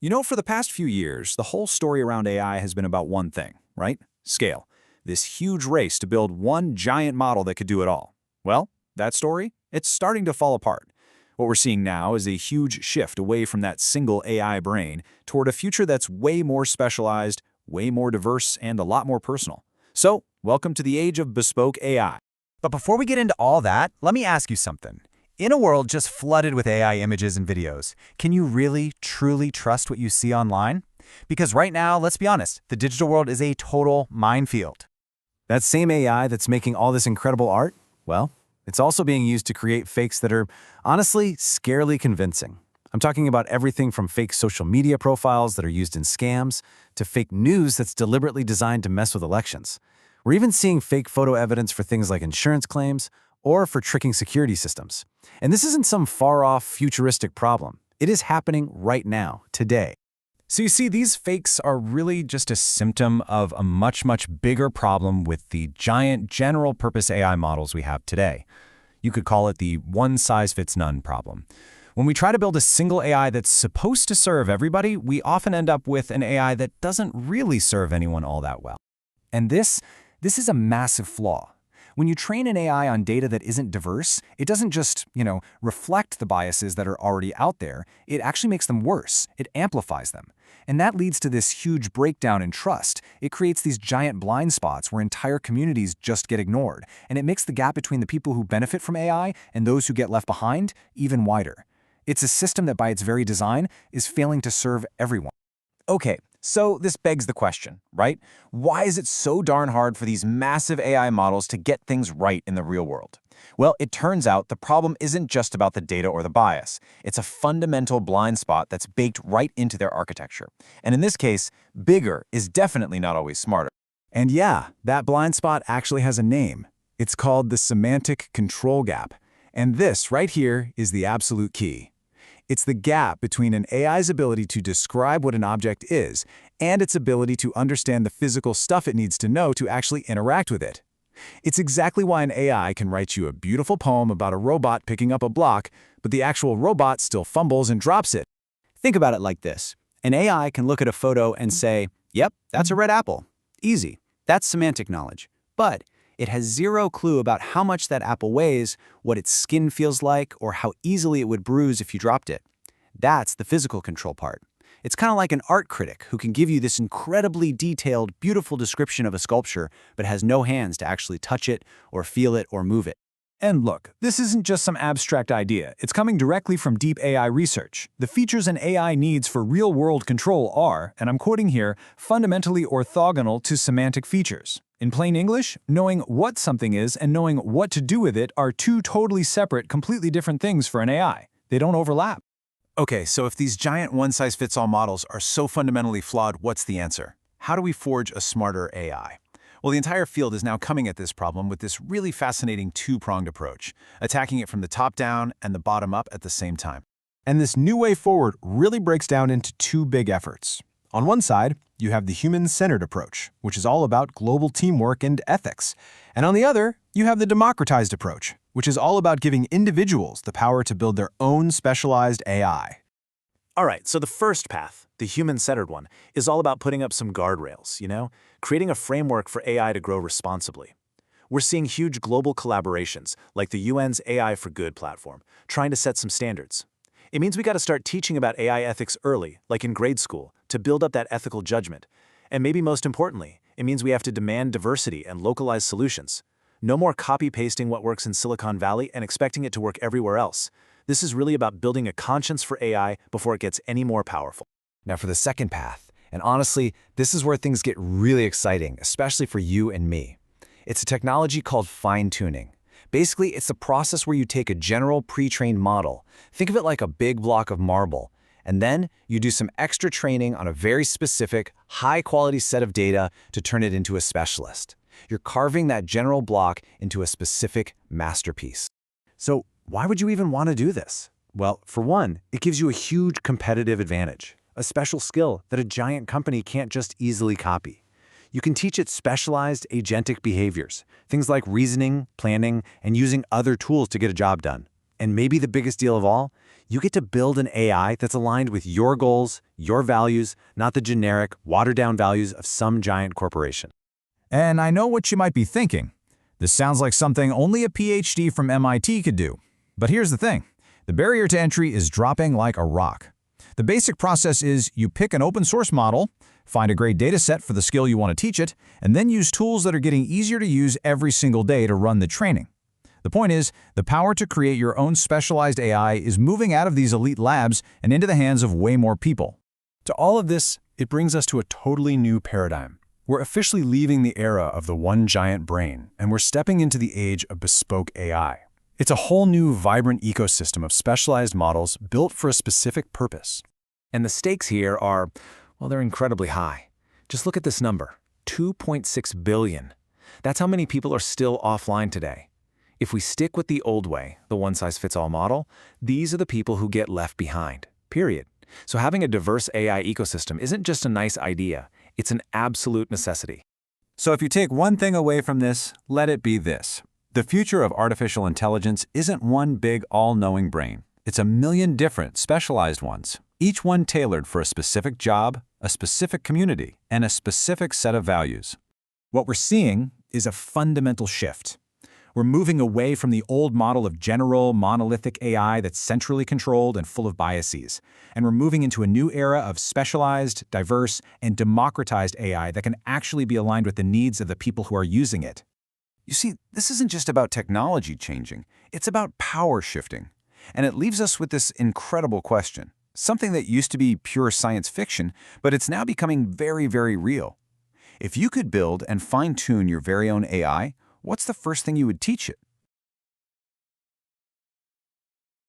For the past few years, the whole story around AI has been about one thing, right? Scale. This huge race to build one giant model that could do it all. Well, that story, it's starting to fall apart. What we're seeing now is a huge shift away from that single AI brain toward a future that's way more specialized, way more diverse, and a lot more personal. So, welcome to the age of bespoke AI. But before we get into all that, let me ask you something. In a world just flooded with AI images and videos, can you really, truly trust what you see online? Because right now, let's be honest, the digital world is a total minefield. That same AI that's making all this incredible art, well, it's also being used to create fakes that are, honestly, scarily convincing. I'm talking about everything from fake social media profiles that are used in scams to fake news that's deliberately designed to mess with elections. We're even seeing fake photo evidence for things like insurance claims or for tricking security systems. And this isn't some far-off, futuristic problem. It is happening right now, today. So you see, these fakes are really just a symptom of a much, much bigger problem with the giant general-purpose AI models we have today. You could call it the one-size-fits-none problem. When we try to build a single AI that's supposed to serve everybody, we often end up with an AI that doesn't really serve anyone all that well. And this is a massive flaw. When you train an AI on data that isn't diverse, it doesn't just, reflect the biases that are already out there. It actually makes them worse. It amplifies them. And that leads to this huge breakdown in trust. It creates these giant blind spots where entire communities just get ignored. And it makes the gap between the people who benefit from AI and those who get left behind even wider. It's a system that by its very design is failing to serve everyone. Okay, so this begs the question, right? Why is it so darn hard for these massive AI models to get things right in the real world? Well, it turns out the problem isn't just about the data or the bias. It's a fundamental blind spot that's baked right into their architecture. And in this case, bigger is definitely not always smarter. And yeah, that blind spot actually has a name. It's called the semantic control gap. And this right here is the absolute key. It's the gap between an AI's ability to describe what an object is and its ability to understand the physical stuff it needs to know to actually interact with it. It's exactly why an AI can write you a beautiful poem about a robot picking up a block, but the actual robot still fumbles and drops it. Think about it like this. An AI can look at a photo and say, yep, that's a red apple. Easy. That's semantic knowledge. But it has zero clue about how much that apple weighs, what its skin feels like, or how easily it would bruise if you dropped it. That's the physical control part. It's kind of like an art critic who can give you this incredibly detailed, beautiful description of a sculpture, but has no hands to actually touch it, or feel it, or move it. And look, this isn't just some abstract idea. It's coming directly from deep AI research. The features an AI needs for real-world control are, and I'm quoting here, fundamentally orthogonal to semantic features. In plain English, knowing what something is and knowing what to do with it are two totally separate, completely different things for an AI. They don't overlap. Okay, so if these giant one-size-fits-all models are so fundamentally flawed, what's the answer? How do we forge a smarter AI? Well, the entire field is now coming at this problem with this really fascinating two-pronged approach, attacking it from the top down and the bottom up at the same time. And this new way forward really breaks down into two big efforts. On one side, you have the human-centered approach, which is all about global teamwork and ethics. And on the other, you have the democratized approach, which is all about giving individuals the power to build their own specialized AI. All right, so the first path, the human-centered one, is all about putting up some guardrails, creating a framework for AI to grow responsibly. We're seeing huge global collaborations, like the UN's AI for Good platform, trying to set some standards. It means we got to start teaching about AI ethics early, like in grade school, to build up that ethical judgment. And maybe most importantly, it means we have to demand diversity and localized solutions. No more copy-pasting what works in Silicon Valley and expecting it to work everywhere else. This is really about building a conscience for AI before it gets any more powerful. Now for the second path, and honestly, this is where things get really exciting, especially for you and me. It's a technology called fine-tuning. Basically, it's a process where you take a general pre-trained model, think of it like a big block of marble, and then you do some extra training on a very specific, high-quality set of data to turn it into a specialist. You're carving that general block into a specific masterpiece. So why would you even want to do this? Well, for one, it gives you a huge competitive advantage, a special skill that a giant company can't just easily copy. You can teach it specialized agentic behaviors, things like reasoning, planning, and using other tools to get a job done. And maybe the biggest deal of all, you get to build an AI that's aligned with your goals, your values, not the generic, watered-down values of some giant corporation. And I know what you might be thinking. This sounds like something only a PhD from MIT could do. But here's the thing. The barrier to entry is dropping like a rock. The basic process is you pick an open source model, find a great data set for the skill you want to teach it, and then use tools that are getting easier to use every single day to run the training. The point is, the power to create your own specialized AI is moving out of these elite labs and into the hands of way more people. To all of this, it brings us to a totally new paradigm. We're officially leaving the era of the one giant brain, and we're stepping into the age of bespoke AI. It's a whole new, vibrant ecosystem of specialized models built for a specific purpose. And the stakes here are, well, they're incredibly high. Just look at this number, 2.6 billion. That's how many people are still offline today. If we stick with the old way, the one-size-fits-all model, these are the people who get left behind, period. So having a diverse AI ecosystem isn't just a nice idea, it's an absolute necessity. So if you take one thing away from this, let it be this. The future of artificial intelligence isn't one big all-knowing brain. It's a million different, specialized ones, each one tailored for a specific job, a specific community, and a specific set of values. What we're seeing is a fundamental shift. We're moving away from the old model of general, monolithic AI that's centrally controlled and full of biases, and we're moving into a new era of specialized, diverse, and democratized AI that can actually be aligned with the needs of the people who are using it. You see, this isn't just about technology changing, it's about power shifting. And it leaves us with this incredible question, something that used to be pure science fiction, but it's now becoming very, very real. If you could build and fine-tune your very own AI, what's the first thing you would teach it?